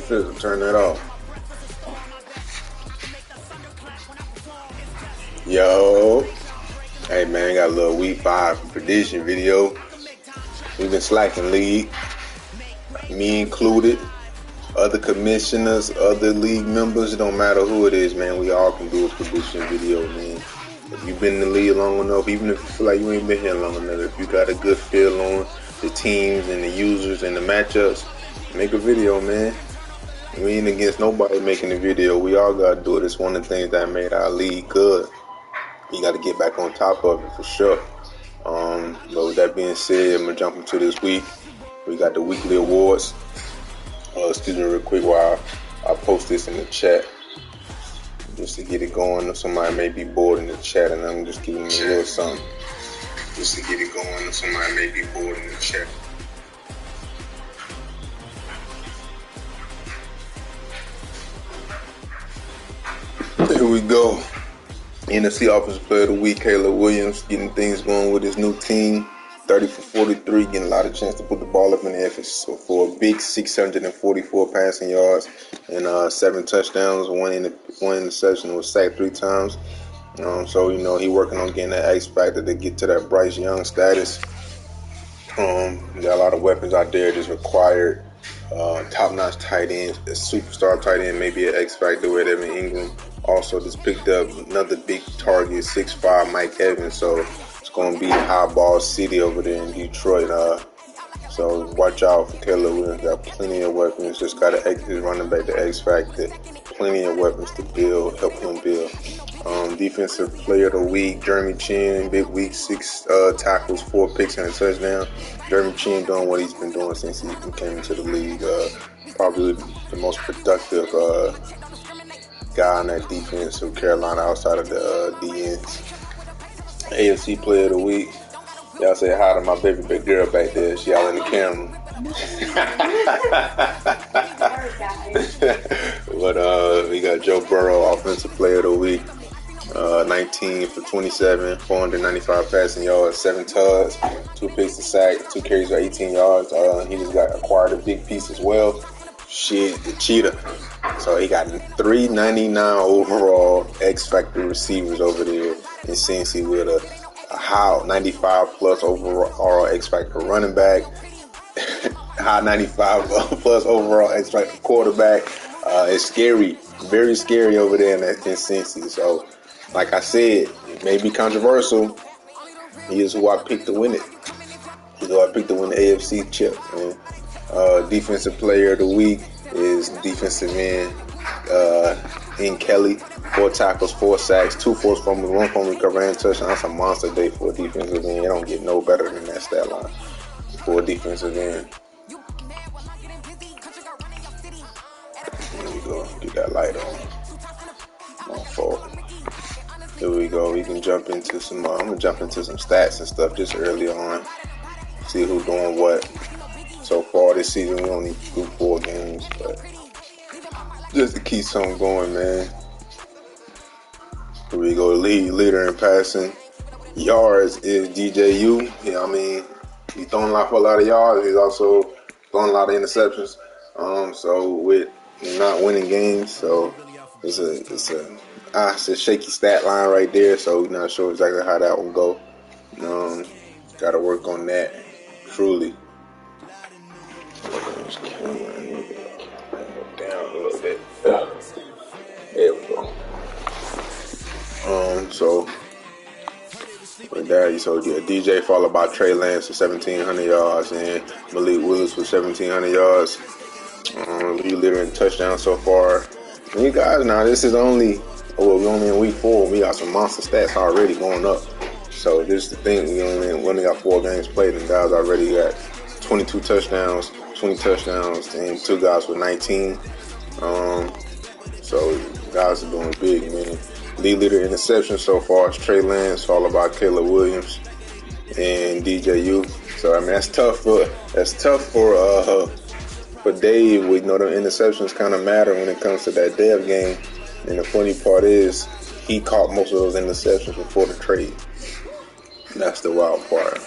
fizzle. Turn that off. Yo. Hey, man, got a little week 5 prediction video. We've been slacking league. Me included. Other commissioners, other league members. It don't matter who it is, man. We all can do a prediction video, man. If you've been in the league long enough, even if you feel like you ain't been here long enough, if you got a good feel on the teams and the users and the matchups, make a video, man. We ain't against nobody making a video. We all gotta do it. It's one of the things that made our league good. You gotta get back on top of it for sure. But with that being said, I'm gonna jump into this week. We got the weekly awards. Excuse me real quick while I post this in the chat. Just to get it going. Somebody may be bored in the chat and I'm just giving them a little something. Just to get it going. Somebody may be bored in the chat. Here we go. NFC Offensive Player of the Week, Caleb Williams, getting things going with his new team. 30 for 43, getting a lot of chance to put the ball up in the air for a big 644 passing yards and 7 touchdowns. One interception, was sacked 3 times. So, you know, he working on getting that X factor to get to that Bryce Young status. Got a lot of weapons out there just required. Top-notch tight end, a superstar tight end, maybe an X factor with Evan Ingram. Also just picked up another big target, 6'5", Mike Evans. So it's going to be high ball city over there in Detroit. So watch out for Caleb Williams. Got plenty of weapons. Just got his running back, the X factor. Plenty of weapons to build, help him build. Defensive Player of the Week, Jeremy Chin, big week, 6 tackles, 4 picks, and a touchdown. Jeremy Chin doing what he's been doing since he came into the league. Probably the most productive guy on that defense of Carolina outside of the DNs. AFC Player of the Week. Y'all say hi to my baby big girl back there. She all in the camera. But we got Joe Burrow, Offensive Player of the Week. 19 for 27, 495 passing yards, 7 tugs, 2 picks to sack, 2 carries for 18 yards. He just got acquired a big piece as well. The cheetah. So he got 399 overall X Factor receivers over there in Cincy with a high 95 plus overall X Factor running back, high 95 plus overall X Factor quarterback. It's scary, very scary over there in Cincy. So, like I said, it may be controversial. He is who I picked to win it. He's who I picked to win the AFC chip, man. Defensive Player of the Week is defensive end Kelly. 4 tackles, 4 sacks, 2 forced fumbles, 1 fumble recovery, and touchdown. That's a monster day for a defensive end. You don't get no better than that stat line for a defensive end. Here we go. Get that light on. My fault. Here we go. We can jump into some. I'm gonna jump into some stats and stuff just early on. See who's doing what. So far this season, we only do 4 games, but just to keep something going, man. Here we go. Leader in passing yards is DJU. You know what I mean? He's throwing a lot of yards. He's also throwing a lot of interceptions. So with not winning games, so it's a shaky stat line right there. So we're not sure exactly how that will go. Got to work on that truly. Down a little bit. There we go. So with that, DJ followed by Trey Lance for 1,700 yards and Malik Willis for 1,700 yards. Leader in touchdowns so far. And you guys, now this is we're only in week 4. We got some monster stats already going up. So this is the thing, we only got 4 games played, and guys already got 22 touchdowns, 20 touchdowns, and 2 guys with 19. So guys are doing big, man. Leader interception so far is Trey Lance, followed by Caleb Williams and DJU. So I mean that's tough for Dave. We know the interceptions kind of matter when it comes to that Dev game. And the funny part is he caught most of those interceptions before the trade. That's the wild part.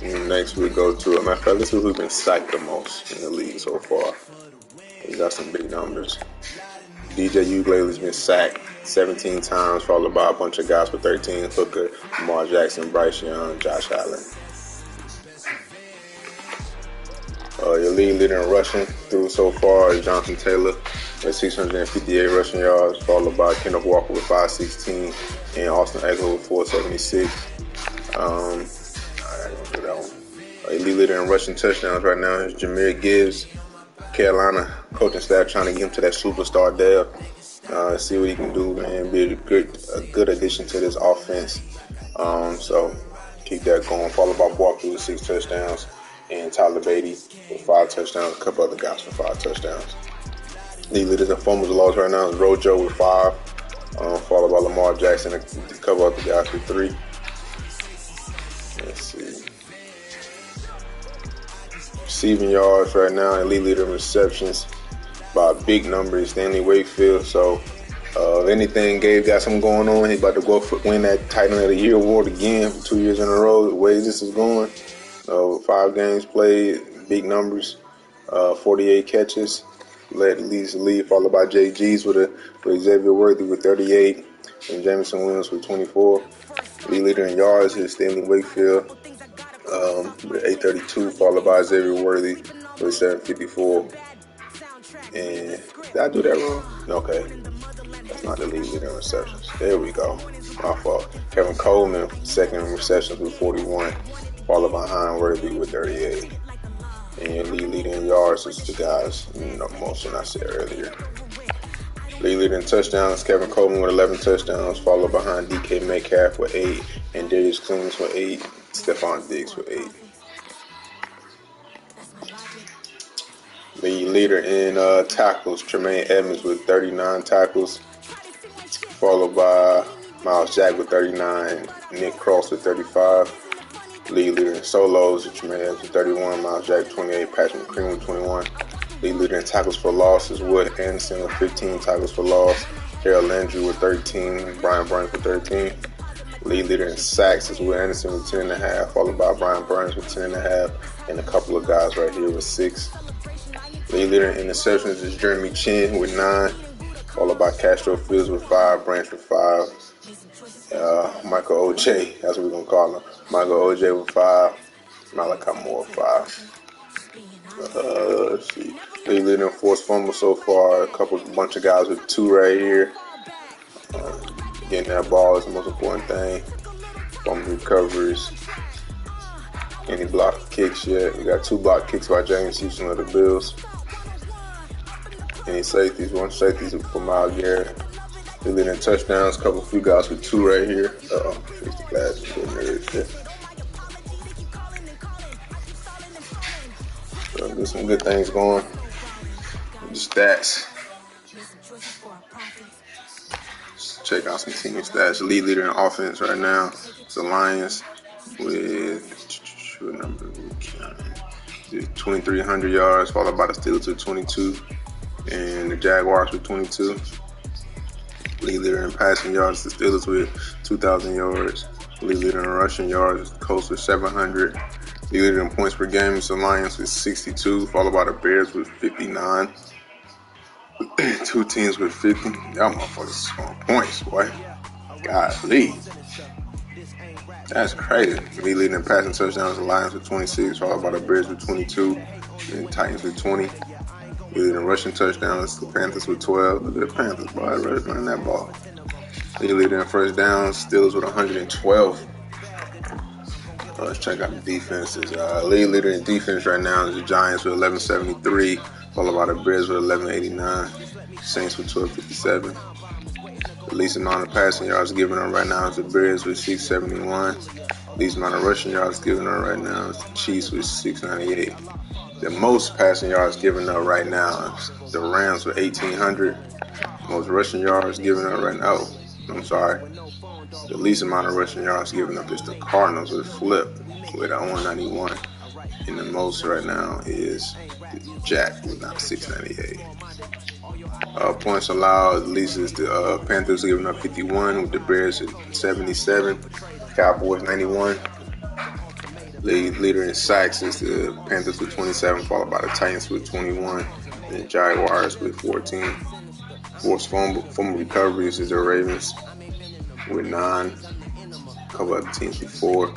And next we go to, matter of fact, this is who's been sacked the most in the league so far. He got some big numbers. DJ Uiagalelei's been sacked 17 times, followed by a bunch of guys with 13. Hooker, Lamar Jackson, Bryce Young, Josh Allen. Your league leader in rushing through so far is Jonathan Taylor with 658 rushing yards, followed by Kenneth Walker with 516 and Austin Ekeler with 476. Your league leader in rushing touchdowns right now is Jahmyr Gibbs. Carolina coaching staff trying to get him to that superstar there. See what he can do and be a good addition to this offense. So keep that going. Followed by Barkley with 6 touchdowns and Tyler Beatty with 5 touchdowns. A couple other guys with 5 touchdowns. League leaders in fumbles and loss right now is Rojo with 5, followed by Lamar Jackson and a couple other guys with 3. Let's see. Receiving yards right now, and league leader in receptions by a big number is Stanley Wakefield. So, if anything, Gabe got something going on. He's about to go win that Tight End of the Year award again for 2 years in a row. The way this is going, 5 games played, big numbers, 48 catches, leads the league, followed by JG's with Xavier Worthy with 38 and Jameson Williams with 24. League leader in yards is Stanley Wakefield with 832, followed by Xavier Worthy with 754. And did I do that wrong? Okay. That's not the league leader in receptions. There we go. My fault. Kevin Coleman, second in receptions with 41, followed by Worthy with 38. And your league leader in yards is the guys, motion I said earlier. League leader in touchdowns, Kevin Coleman with 11 touchdowns, followed behind DK Metcalf with 8, and Darius Clemens with 8, Stephon Diggs with 8. The leader in tackles, Tremaine Edmonds with 39 tackles, followed by Miles Jack with 39, Nick Cross with 35. League leader in solos, Tremaine Edmonds with 31, Miles Jack 28, Patrick McCrean with 21. League leader in tackles for loss is Wood Anderson with 15 tackles for loss, Harold Landry with 13, Brian Burns with 13. League leader in sacks is Wood Anderson with 10.5, followed by Brian Burns with 10.5, and a couple of guys right here with 6. League leader in interceptions is Jeremy Chin with 9, followed by Castro Fields with 5, Branch with 5, Michael O.J., that's what we're going to call him, Michael O.J. with 5, Malachi Moore with 5. Let's see. League leader in forced fumbles so far, bunch of guys with 2 right here. Getting that ball is the most important thing. Fumble recoveries. Any block kicks yet? We got 2 block kicks by James Houston of the Bills. Any safeties? 1 safety for Myles Garrett. League leader in touchdowns, few guys with 2 right here. Fix the glasses. So get some good things going. The stats. Let's check out some team stats. League leader in offense right now is the Lions with 2,300 yards, followed by the Steelers with 22, and the Jaguars with 22. League leader in passing yards, the Steelers with 2,000 yards. League leader in rushing yards, the Colts with 700. League leader in points per game is the Lions with 62, followed by the Bears with 59. 2 teams with 50. Y'all motherfuckers scoring points, boy. Golly. That's crazy. League leader in passing touchdowns, the Lions with 26, followed by the Bears with 22, and the Titans with 20. League leader in rushing touchdowns, the Panthers with 12. Look at the Panthers, boy. I'd rather run that ball. League leader in first downs, Steelers with 112. Let's check out the defenses. League leader in defense right now is the Giants with 1173, followed by the Bears with 1189, Saints with 1257. The least amount of passing yards given up right now is the Bears with 671. Least amount of rushing yards given up right now is the Chiefs with 698. The most passing yards given up right now is the Rams with 1,800. Most rushing yards given up right now. The least amount of rushing yards given up is the Cardinals with Flip with 191. And the most right now is the Jack with 698. Points allowed, at least is the Panthers giving up 51 with the Bears at 77. Cowboys 91. Leader in sacks is the Panthers with 27, followed by the Titans with 21, and the Jaguars with 14. Forced fumble recoveries is the Ravens with 9. A couple other teams with 4.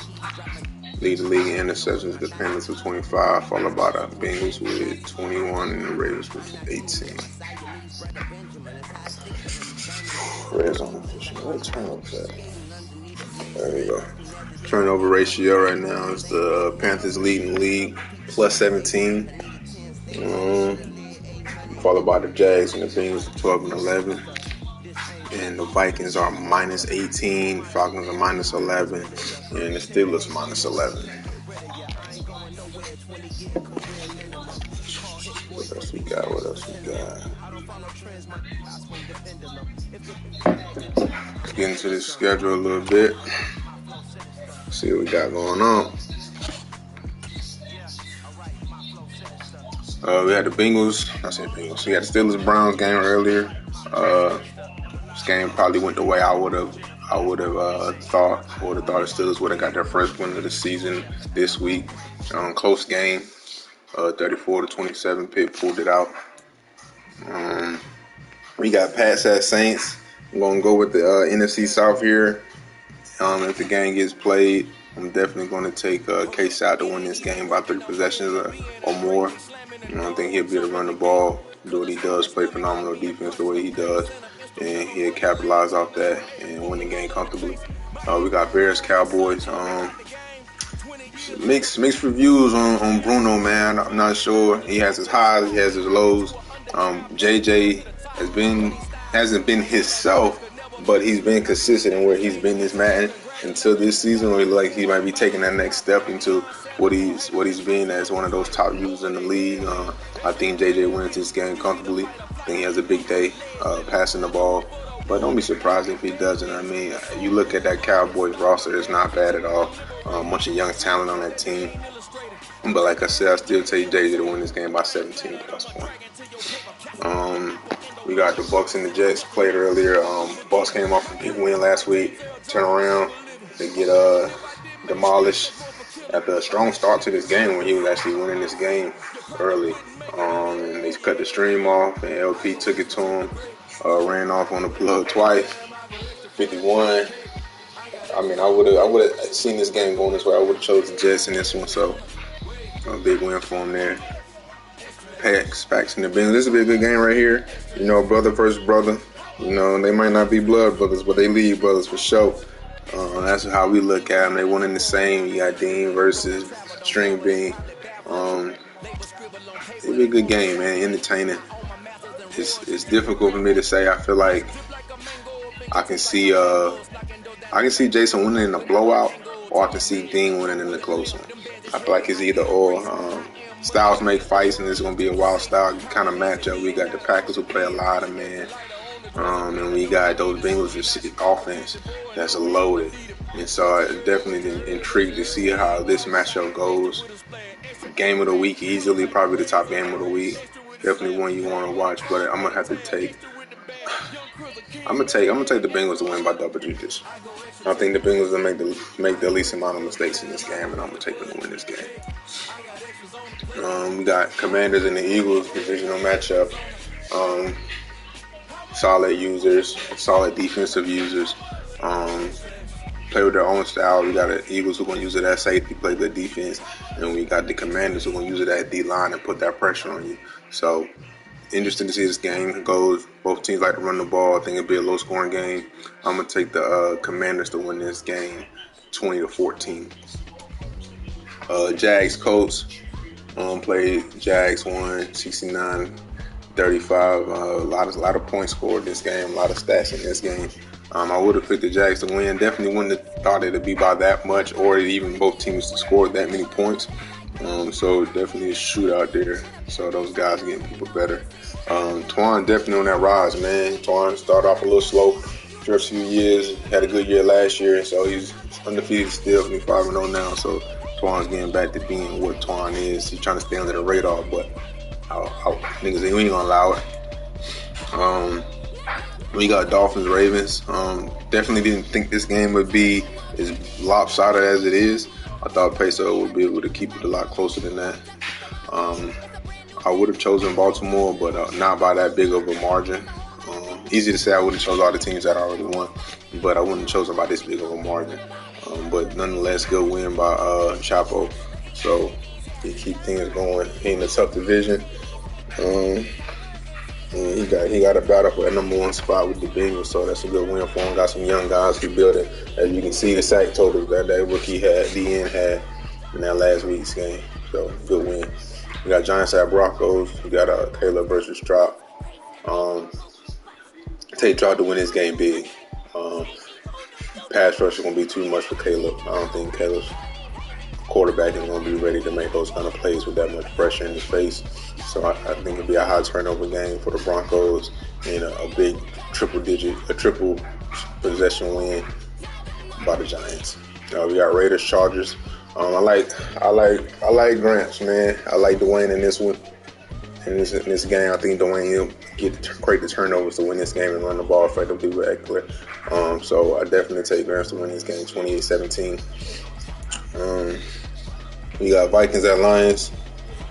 Lead the league in interceptions, the Panthers with 25, followed by the Bengals with 21, and the Ravens with 18. Red zone official. What turnovers at? There you go. Turnover ratio right now is the Panthers leading the league, plus 17. Followed by the Jags and the Bengals with 12 and 11. And the Vikings are minus 18, Falcons are minus 11, and the Steelers minus 11. What else we got? Let's get into the schedule a little bit. See what we got going on. We had the Bengals. We had the Steelers-Browns game earlier. This game probably went the way I would have thought. I would have thought the Steelers would have got their first win of the season this week. Close game, 34-27. Pitt pulled it out. We got Pats at Saints. I'm gonna go with the NFC South here. If the game gets played, I'm definitely going to take K-Side to win this game by 3 possessions or more. I think he'll be able to run the ball, do what he does, play phenomenal defense the way he does, and he'll capitalize off that and win the game comfortably. We got Bears, Cowboys. Mixed reviews on Bruno, man. I'm not sure. He has his highs, he has his lows. JJ hasn't been himself, but he's been consistent in where he's been this man until this season, where he might be taking that next step into what he's been as one of those top users in the league. I think JJ wins this game comfortably. I think he has a big day passing the ball, but don't be surprised if he doesn't. I mean, you look at that Cowboys roster, it's not bad at all. A bunch of young talent on that team. But like I said, I still take JJ to win this game by 17 plus points. We got the Bucs and the Jets played earlier. Bucs came off a big win last week. Turn around, they get demolished after a strong start to this game when he was actually winning this game early. And they cut the stream off, and LP took it to him, ran off on the plug twice, 51. I mean, I would have seen this game going this way. I would have chose the Jets in this one, so a big win for him there. Packs and the Bengals. This will be a good game right here. You know, brother versus brother. You know, they might not be blood brothers, but they lead brothers for sure. That's how we look at them. They one in the same. You got Dean versus String Bean. It'll be a good game, man. Entertaining. It's difficult for me to say. I feel like I can see Jason winning in a blowout, or I can see Dean winning in the close one. I feel like it's either or. Styles make fights, and it's going to be a wild style kind of matchup. We got the Packers who play a lot of man, and we got those Bengals offense that's loaded. And so I'm definitely intrigued to see how this matchup goes. Game of the week, easily probably the top game of the week. Definitely one you want to watch, but I'm gonna take the Bengals to win by double digits. I think the Bengals will make the least amount of mistakes in this game, and I'm gonna take them to win this game. We got Commanders and the Eagles divisional matchup. Solid users, solid defensive users. Play with their own style. We got the Eagles who are going to use it as safety, play good defense, and we got the Commanders who are going to use it as D-line and put that pressure on you. So, interesting to see this game goes. Both teams like to run the ball. I think it'll be a low-scoring game. I'm going to take the Commanders to win this game 20-14. Jags Colts. Played Jags won 69-35. A lot of points scored this game. A lot of stats in this game. I would have picked the Jags to win. Definitely wouldn't have thought it would be by that much, or even both teams to score that many points. So definitely a shootout there. So those guys are getting people better. Twan definitely on that rise, man. Twan started off a little slow. First few years, had a good year last year, so he's undefeated still. He's 5-0 now. So Twan's getting back to being what Twan is. He's trying to stay under the radar, but niggas ain't gonna allow it. We got Dolphins, Ravens. Definitely didn't think this game would be as lopsided as it is. I thought Peso would be able to keep it a lot closer than that. I would have chosen Baltimore, but not by that big of a margin. Easy to say I would have chosen all the teams that I already won, but I wouldn't have chosen by this big of a margin. But nonetheless, good win by Chapo. So he keep things going in a tough division. And he got a battle for that #1 spot with the Bengals, so that's a good win for him. Got some young guys rebuilding. As you can see, the sack totals that rookie had, DN had in that last week's game. So good win. We got Giants at Broncos. We got Caleb versus Trop. Take Trop to win this game big. Pass rush is going to be too much for Caleb. I don't think Caleb's quarterback is going to be ready to make those kind of plays with that much pressure in his face. So I think it'll be a high turnover game for the Broncos and a big triple possession win by the Giants. We got Raiders Chargers. I like Grants, man. I like Dwayne in this one. In this game, I think Dwayne will create the turnovers to win this game and run the ball effectively with Eckler. So I definitely take Grants to win this game 28-17. We got Vikings at Lions.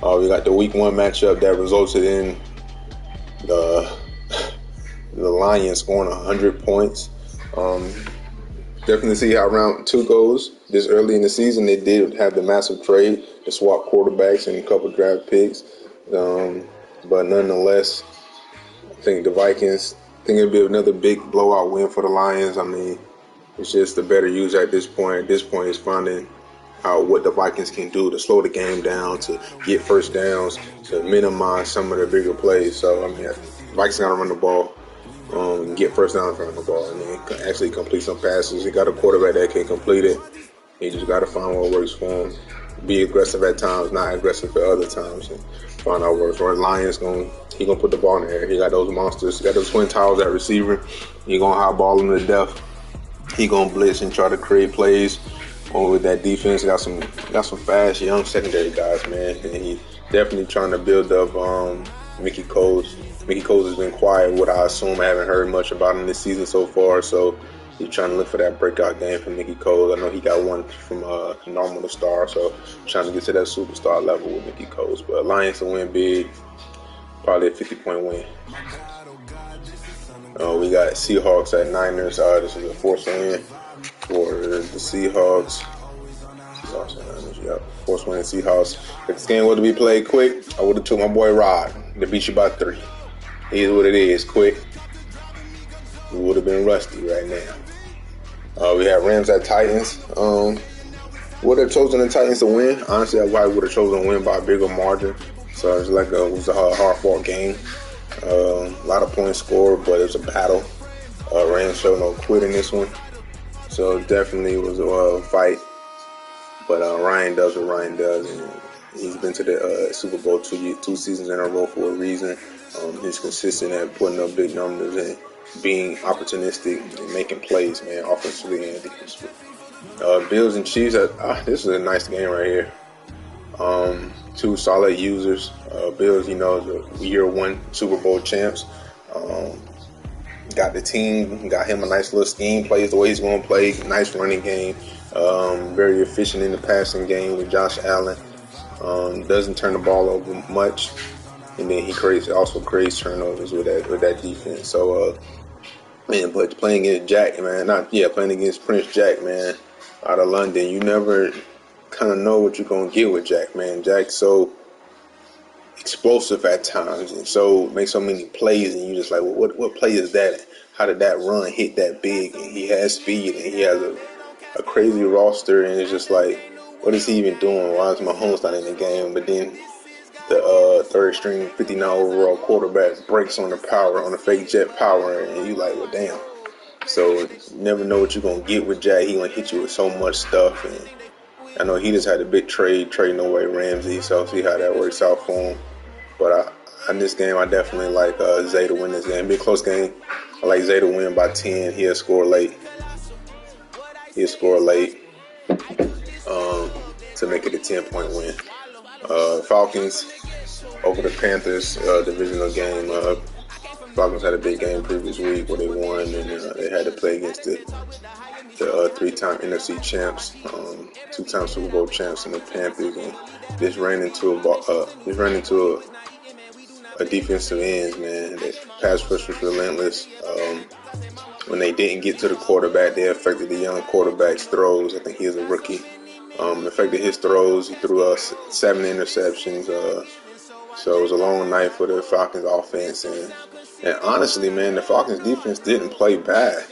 We got the Week 1 matchup that resulted in the Lions scoring 100 points. Definitely see how round 2 goes. This early in the season, they did have the massive trade to swap quarterbacks and a couple draft picks. But nonetheless, I think the Vikings, it'll be another big blowout win for the Lions. I mean, it's just the better user at this point. At this point, is finding out what the Vikings can do to slow the game down, to get first downs, to minimize some of the bigger plays. So, I mean, Vikings got to run the ball, get first down from the ball, and then actually complete some passes. He got a quarterback that can complete it. He just got to find what works for him. Be aggressive at times, not aggressive at other times, and find out what works. Or Lions he gonna put the ball in the air. He got those monsters. He got those twin towers at receiver. He gonna high ball him to death. He gonna blitz and try to create plays. With that defense, got some fast young secondary guys, man, and he definitely trying to build up Mickey Coles. Mickey Coles has been quiet. What I assume, I haven't heard much about him this season so far. So he's trying to look for that breakout game from Mickey Coles. I know he got one from normal to star, so trying to get to that superstar level with Mickey Coles. But Lions to win big, probably a 50-point win. We got Seahawks at Niners. This is a forced win for the Seahawks. Forced win Seahawks. If this game were to be played quick, I would have took my boy Rod to beat you by 3. It is what it is, quick. We would have been rusty right now. We have Rams at Titans. Would have chosen the Titans to win. Honestly, I probably would have chosen to win by a bigger margin. So it was a hard-fought game. A lot of points scored, but it was a battle. Rams showed no quit in this one. So definitely was a fight. But Ryan does what Ryan does, and he's been to the Super Bowl two seasons in a row for a reason. He's consistent at putting up big numbers and being opportunistic and making plays, man, offensively and defensively. Bills and Chiefs, this is a nice game right here. Two solid users. Bills, the year 1 Super Bowl champs. Got the team, got him a nice little scheme, plays the way he's going to play, nice running game, very efficient in the passing game with Josh Allen. Doesn't turn the ball over much, and then he also creates turnovers with that defense. So, but playing against Prince Jack, man, out of London, you never kind of know what you're going to get with Jack, man. Jack's so explosive at times and so makes so many plays, and you just like, well, what play is that? How did that run hit that big? And he has speed, and he has a crazy roster, and it's just like, what is he even doing? Why is Mahomes not in the game? But then the third string 59 overall quarterback breaks on the fake jet power, and you like, well, damn. So you never know what you're gonna get with Jack. He gonna hit you with so much stuff, and I know he just had a big trading away Ramsey, so see how that works out for him. But in this game, I definitely like Zay to win this game. Be a close game. I like Zay to win by 10. He'll score late. To make it a 10-point win. Falcons over the Panthers, divisional game. Falcons had a big game previous week where they won, and they had to play against the the three-time NFC champs, two-time Super Bowl champs, and the Panthers, and just ran into a defensive ends, man. The pass rush was relentless. When they didn't get to the quarterback, they affected the young quarterback's throws. I think he is a rookie. Affected his throws. He threw us 7 interceptions. So it was a long night for the Falcons offense. And honestly, man, the Falcons defense didn't play bad.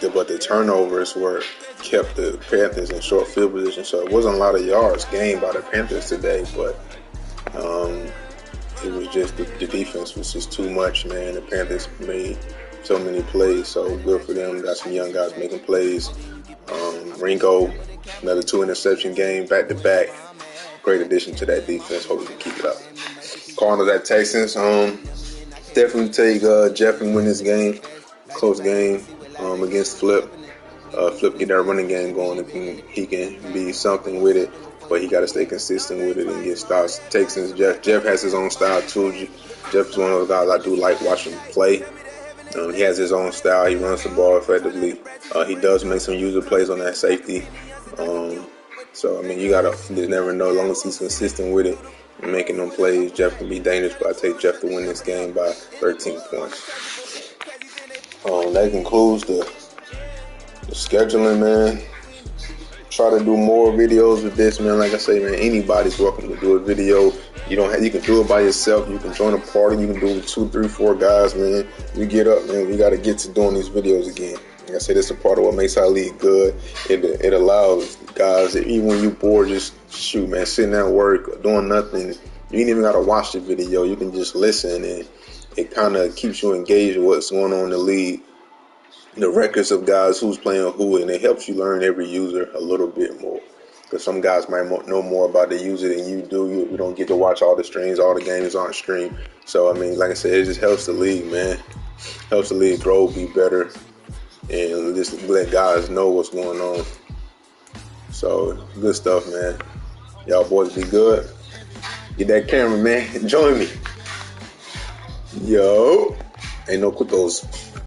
But the turnovers kept the Panthers in short field position. So it wasn't a lot of yards gained by the Panthers today, but it was just the defense was just too much, man. The Panthers made so many plays, so good for them. Got some young guys making plays. Ringo, another 2 interception game, back to back. Great addition to that defense. Hope we can keep it up. Cardinals at Texans. Definitely take Jeff and win this game. Close game against Flip. Flip get that running game going. He can be something with it, but he got to stay consistent with it and get stops. Texans, Jeff has his own style too. Jeff is one of those guys I do like watching play. He has his own style. He runs the ball effectively. He does make some user plays on that safety. So, I mean, you got to just never know. As long as he's consistent with it and making them plays, Jeff can be dangerous. But I take Jeff to win this game by 13 points. That concludes the scheduling, man. Try to do more videos with this, man. Like I say, man, anybody's welcome to do a video. You can do it by yourself. You can join a party. You can do it with 2, 3, 4 guys, man. You get up, man. We got to get to doing these videos again. Like I said, that's a part of what makes our league good. It allows guys, even when you bored, just shoot, man, sitting at work, doing nothing. You ain't even got to watch the video. You can just listen, and it kind of keeps you engaged with what's going on in the league. The records of guys who's playing who, and it helps you learn every user a little bit more. Because some guys might know more about the user than you do. You don't get to watch all the streams. All the games aren't streamed. So, I mean, like I said, it just helps the league, man. Helps the league grow, be better, and just let guys know what's going on. So, good stuff, man. Y'all boys be good. Get that camera, man. Join me. Yo. Ain't no quickos.